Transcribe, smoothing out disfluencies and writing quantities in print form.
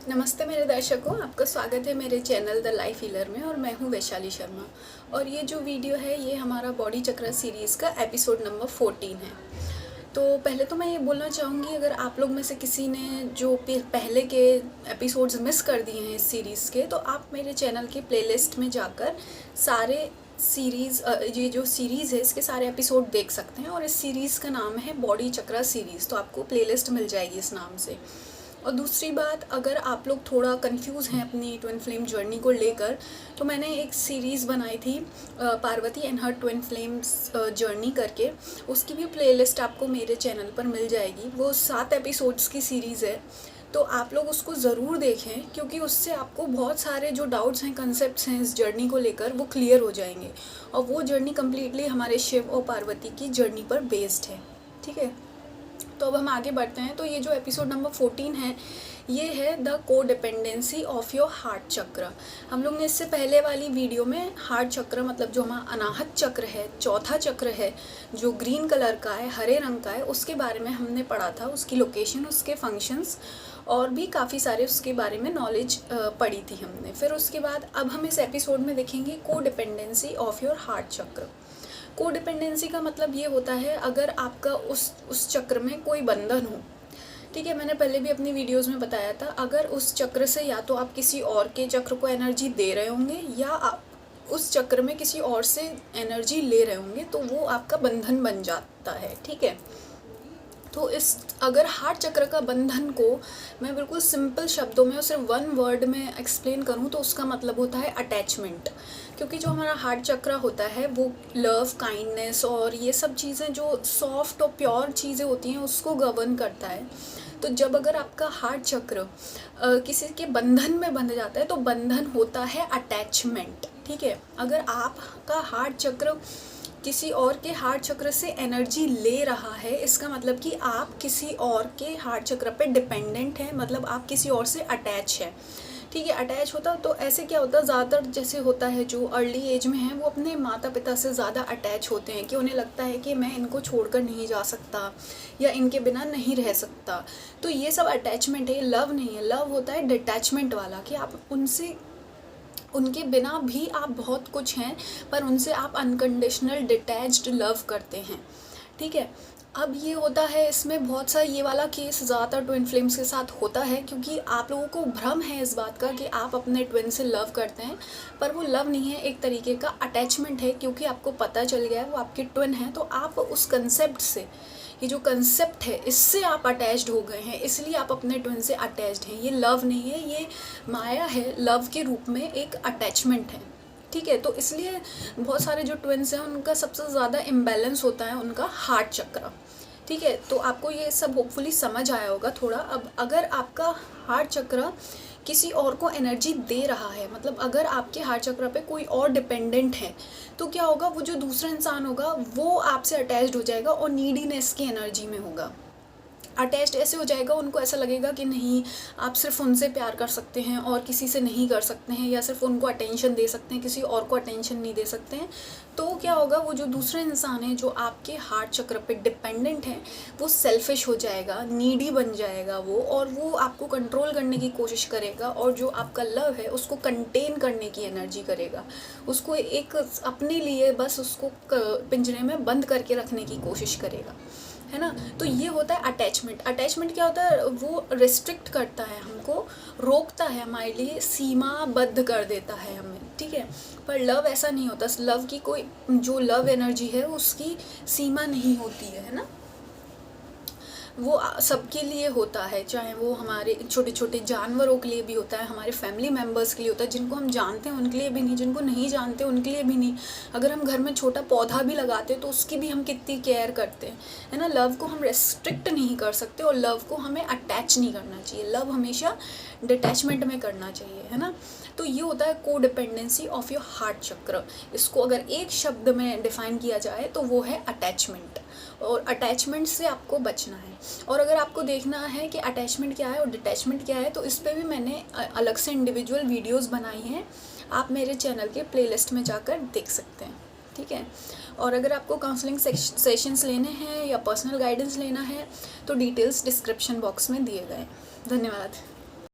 नमस्ते मेरे दर्शकों, आपका स्वागत है मेरे चैनल द लाइफ हीलर में। और मैं हूं वैशाली शर्मा। और ये जो वीडियो है ये हमारा बॉडी चक्र सीरीज़ का एपिसोड नंबर 14 है। तो पहले तो मैं ये बोलना चाहूँगी, अगर आप लोग में से किसी ने जो पहले के एपिसोड्स मिस कर दिए हैं इस सीरीज़ के, तो आप मेरे चैनल की प्लेलिस्ट में जाकर सारे ये जो सीरीज़ है इसके सारे एपिसोड देख सकते हैं। और इस सीरीज़ का नाम है बॉडी चक्र सीरीज़, तो आपको प्लेलिस्ट मिल जाएगी इस नाम से। और दूसरी बात, अगर आप लोग थोड़ा कंफ्यूज हैं अपनी ट्विन फ्लेम जर्नी को लेकर, तो मैंने एक सीरीज़ बनाई थी Parvati and her twin flames journey करके। उसकी भी प्लेलिस्ट आपको मेरे चैनल पर मिल जाएगी। वो 7 एपिसोड्स की सीरीज़ है, तो आप लोग उसको ज़रूर देखें, क्योंकि उससे आपको बहुत सारे जो डाउट्स हैं, कंसेप्ट्स हैं इस जर्नी को लेकर, वो क्लियर हो जाएंगे। और वो जर्नी कम्प्लीटली हमारे शिव और पार्वती की जर्नी पर बेस्ड है। ठीक है, तो अब हम आगे बढ़ते हैं। तो ये जो एपिसोड नंबर 14 है, ये है द को डिपेंडेंसी ऑफ योर हार्ट चक्र। हम लोग ने इससे पहले वाली वीडियो में हार्ट चक्र, मतलब जो हमारा अनाहत चक्र है, चौथा चक्र है जो ग्रीन कलर का है, हरे रंग का है, उसके बारे में हमने पढ़ा था। उसकी लोकेशन, उसके फंक्शंस और भी काफ़ी सारे उसके बारे में नॉलेज पढ़ी थी हमने। फिर उसके बाद अब हम इस एपिसोड में देखेंगे को डिपेंडेंसी ऑफ योर हार्ट चक्र। को डिपेंडेंसी का मतलब ये होता है, अगर आपका उस चक्र में कोई बंधन हो। ठीक है, मैंने पहले भी अपनी वीडियोस में बताया था, अगर उस चक्र से या तो आप किसी और के चक्र को एनर्जी दे रहे होंगे, या आप उस चक्र में किसी और से एनर्जी ले रहे होंगे, तो वो आपका बंधन बन जाता है। ठीक है, तो अगर हार्ट चक्र का बंधन को मैं बिल्कुल सिंपल शब्दों में और सिर्फ 1 वर्ड में एक्सप्लेन करूँ, तो उसका मतलब होता है अटैचमेंट। क्योंकि जो हमारा हार्ट चक्र होता है वो लव, काइंडनेस और ये सब चीज़ें जो सॉफ्ट और प्योर चीज़ें होती हैं उसको गवर्न करता है। तो जब अगर आपका हार्ट चक्र किसी के बंधन में बंध जाता है, तो बंधन होता है अटैचमेंट। ठीक है, अगर आपका हार्ट चक्र किसी और के हार्ट चक्र से एनर्जी ले रहा है, इसका मतलब कि आप किसी और के हार्ट चक्र पे डिपेंडेंट हैं, मतलब आप किसी और से अटैच है। ठीक है, अटैच होता तो ऐसे क्या होता, ज़्यादातर जैसे होता है जो अर्ली एज में है, वो अपने माता पिता से ज़्यादा अटैच होते हैं, कि उन्हें लगता है कि मैं इनको छोड़कर नहीं जा सकता या इनके बिना नहीं रह सकता। तो ये सब अटैचमेंट है, लव नहीं है। लव होता है डिटैचमेंट वाला, कि आप उनके बिना भी आप बहुत कुछ हैं, पर उनसे आप अनकंडीशनल डिटैच्ड लव करते हैं। ठीक है, अब ये होता है, इसमें बहुत सा ये वाला केस ज़्यादातर ट्विन फ्लेम्स के साथ होता है, क्योंकि आप लोगों को भ्रम है इस बात का कि आप अपने ट्विन से लव करते हैं, पर वो लव नहीं है, एक तरीके का अटैचमेंट है। क्योंकि आपको पता चल गया है वो आपके ट्विन हैं, तो आप उस कंसेप्ट से, ये जो कंसेप्ट है, इससे आप अटैच्ड हो गए हैं, इसलिए आप अपने ट्विन से अटैच्ड हैं। ये लव नहीं है, ये माया है, लव के रूप में एक अटैचमेंट है। ठीक है, तो इसलिए बहुत सारे जो ट्विन्स हैं उनका सबसे ज़्यादा इम्बैलेंस होता है उनका हार्ट चक्र। ठीक है, तो आपको ये सब होपफुली समझ आया होगा थोड़ा। अब अगर आपका हार्ट चक्र किसी और को एनर्जी दे रहा है, मतलब अगर आपके हार्ट चक्र पे कोई और डिपेंडेंट है, तो क्या होगा, वो जो दूसरा इंसान होगा वो आपसे अटैच्ड हो जाएगा और नीडीनेस की एनर्जी में होगा। अटैच्ड ऐसे हो जाएगा, उनको ऐसा लगेगा कि नहीं, आप सिर्फ उनसे प्यार कर सकते हैं और किसी से नहीं कर सकते हैं, या सिर्फ उनको अटेंशन दे सकते हैं, किसी और को अटेंशन नहीं दे सकते हैं। तो क्या होगा, वो जो दूसरा इंसान है जो आपके हार्ट चक्र पे डिपेंडेंट है, वो सेल्फिश हो जाएगा, नीडी बन जाएगा वो, और वो आपको कंट्रोल करने की कोशिश करेगा, और जो आपका लव है उसको कंटेन करने की एनर्जी करेगा, उसको एक अपने लिए बस उसको पिंजरे में बंद करके रखने की कोशिश करेगा, है ना। तो ये होता है अटैचमेंट। अटैचमेंट क्या होता है, वो रिस्ट्रिक्ट करता है हमको, रोकता है, हमारे लिए सीमाबद्ध कर देता है हमें। ठीक है, पर लव ऐसा नहीं होता। लव की कोई, जो लव एनर्जी है उसकी सीमा नहीं होती है ना। वो सबके लिए होता है, चाहे वो हमारे छोटे छोटे जानवरों के लिए भी होता है, हमारे फैमिली मेम्बर्स के लिए होता है, जिनको हम जानते हैं उनके लिए भी नहीं, जिनको नहीं जानते उनके लिए भी नहीं। अगर हम घर में छोटा पौधा भी लगाते हैं तो उसकी भी हम कितनी केयर करते हैं, है ना। लव को हम रेस्ट्रिक्ट नहीं कर सकते, और लव को हमें अटैच नहीं करना चाहिए। लव हमेशा डिटैचमेंट में करना चाहिए, है ना। तो ये होता है को डिपेंडेंसी ऑफ योर हार्ट चक्र। इसको अगर एक शब्द में डिफाइन किया जाए तो वो है अटैचमेंट, और अटैचमेंट से आपको बचना है। और अगर आपको देखना है कि अटैचमेंट क्या है और डिटैचमेंट क्या है, तो इस पर भी मैंने अलग से इंडिविजुअल वीडियोस बनाई हैं, आप मेरे चैनल के प्लेलिस्ट में जाकर देख सकते हैं। ठीक है, और अगर आपको काउंसलिंग सेशंस लेने हैं या पर्सनल गाइडेंस लेना है, तो डिटेल्स डिस्क्रिप्शन बॉक्स में दिए गए हैं। धन्यवाद।